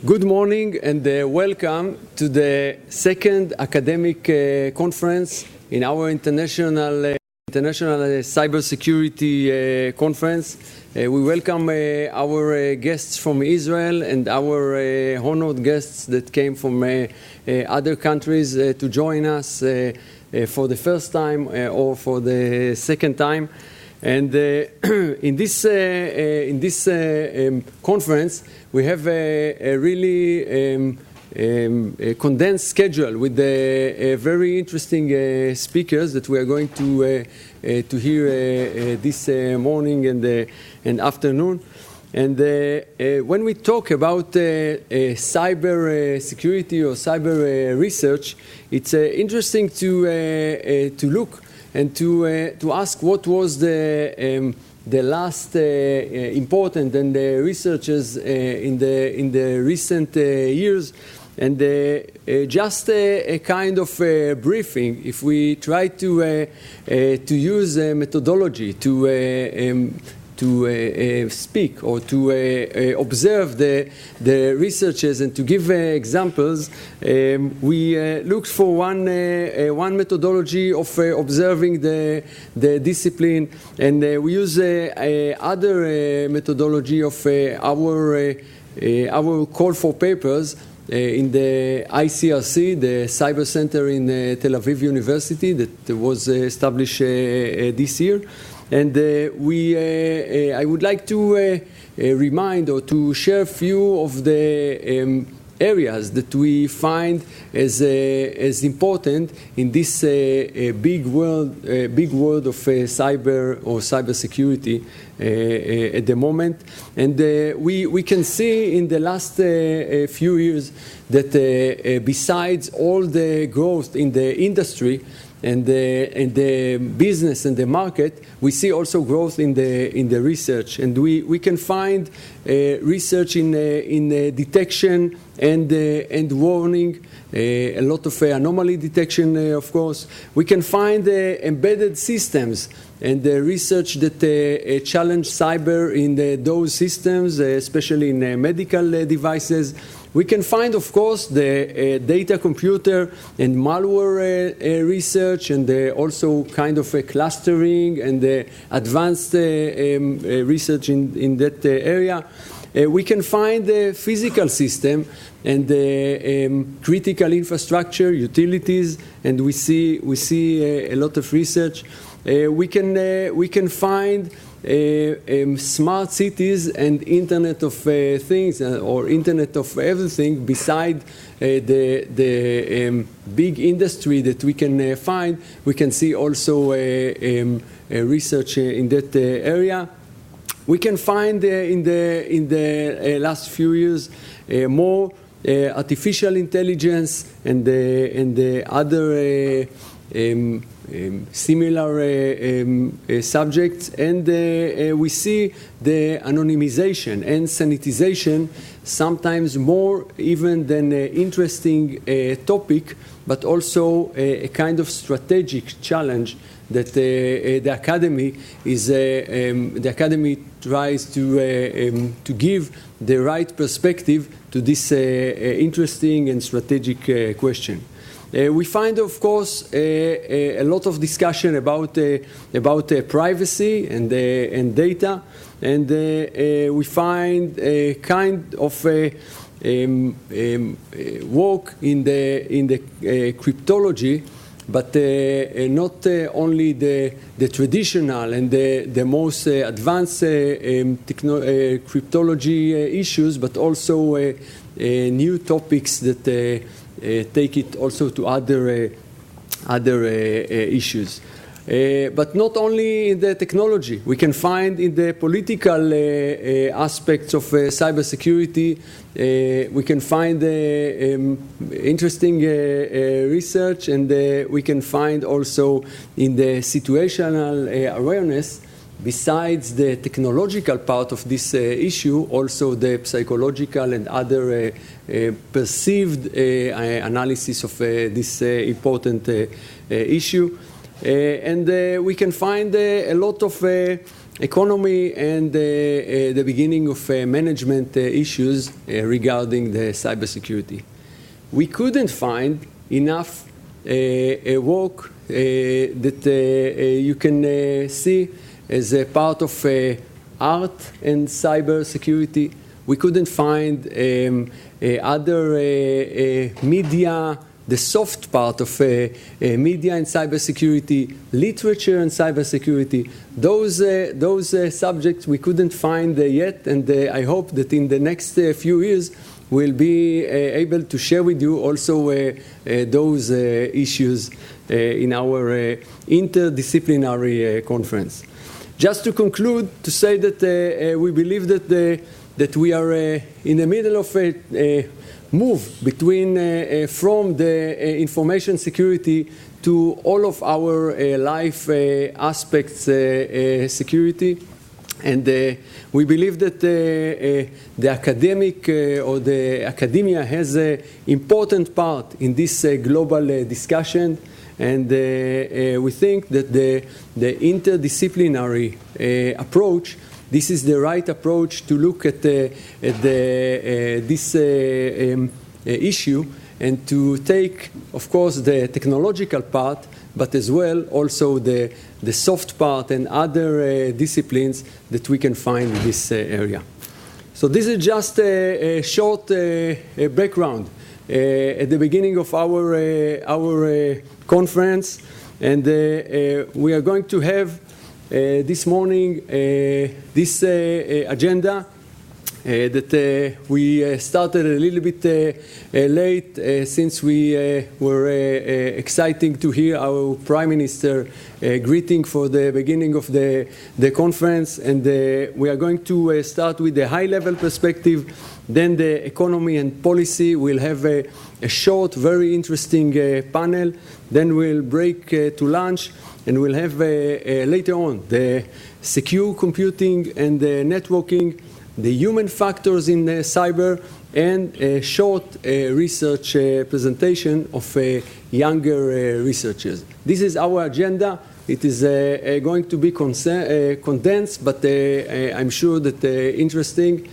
Good morning and welcome to the second academic conference in our international cybersecurity conference. We welcome our guests from Israel and our honored guests that came from other countries to join us for the first time or for the second time. And in this conference, we have a really condensed schedule with very interesting speakers that we are going to hear this morning and afternoon. And when we talk about cyber security or cyber research, it's interesting to look and to ask what was the last important and researches in the recent years, and just a kind of briefing. If we try to use a methodology to speak or to observe the researches and to give examples, we looked for one methodology of observing the discipline, and we use other methodology of our call for papers in the ICRC, the Cyber Center in Tel Aviv University that was established this year. And I would like to remind or to share a few of the areas that we find as important in this big world of cyber or cybersecurity at the moment. And we can see in the last few years that besides all the growth in the industry and the business and the market, we see also growth in the research, and we can find research in detection and warning, a lot of anomaly detection, of course. We can find embedded systems and the research that challenge cyber in those systems, especially in medical devices. We can find, of course, the data computer and malware research, and also kind of a clustering and advanced research in that area. We can find the physical system and the critical infrastructure, utilities, and we see a lot of research. We can find smart cities and Internet of Things or Internet of Everything beside the big industry that we can find. We can see also research in that area. We can find in the last few years more artificial intelligence and the other similar subjects, and we see the anonymization and sanitization sometimes more even than an interesting topic, but also a kind of strategic challenge that the academy tries to give the right perspective to this interesting and strategic question. We find, of course, a lot of discussion about privacy and data, and we find a kind of work in the cryptology, but not only the traditional and the most advanced cryptology issues, but also new topics that take it also to other issues. But not only in the technology. We can find in the political aspects of cybersecurity, we can find interesting research, and we can find also in the situational awareness, besides the technological part of this issue, also the psychological and other perceived analysis of this important issue. And we can find a lot of economy and the beginning of management issues regarding the cybersecurity. We couldn't find enough work that you can see as a part of art and cybersecurity. We couldn't find other media, the soft part of media and cybersecurity, literature and cybersecurity. Those subjects we couldn't find yet, and I hope that in the next few years we'll be able to share with you also those issues in our interdisciplinary conference. Just to conclude, to say that we believe that we are in the middle of a move between from the information security to all of our life aspects security, and we believe that the academic or the academia has an important part in this global discussion, and we think that the interdisciplinary approach, this is the right approach to look at this issue, and to take, of course, the technological part, but as well also the soft part and other disciplines that we can find in this area. So this is just a short background at the beginning of our conference, and we are going to have this morning this agenda that we started a little bit late since we were excited to hear our Prime Minister greeting for the beginning of the conference, and we are going to start with the high-level perspective, then the economy and policy. We'll have a short, very interesting panel, then we'll break to lunch, and we'll have later on the secure computing and the networking, the human factors in cyber, and a short research presentation of younger researchers. This is our agenda. It is going to be condensed, but I'm sure that interesting,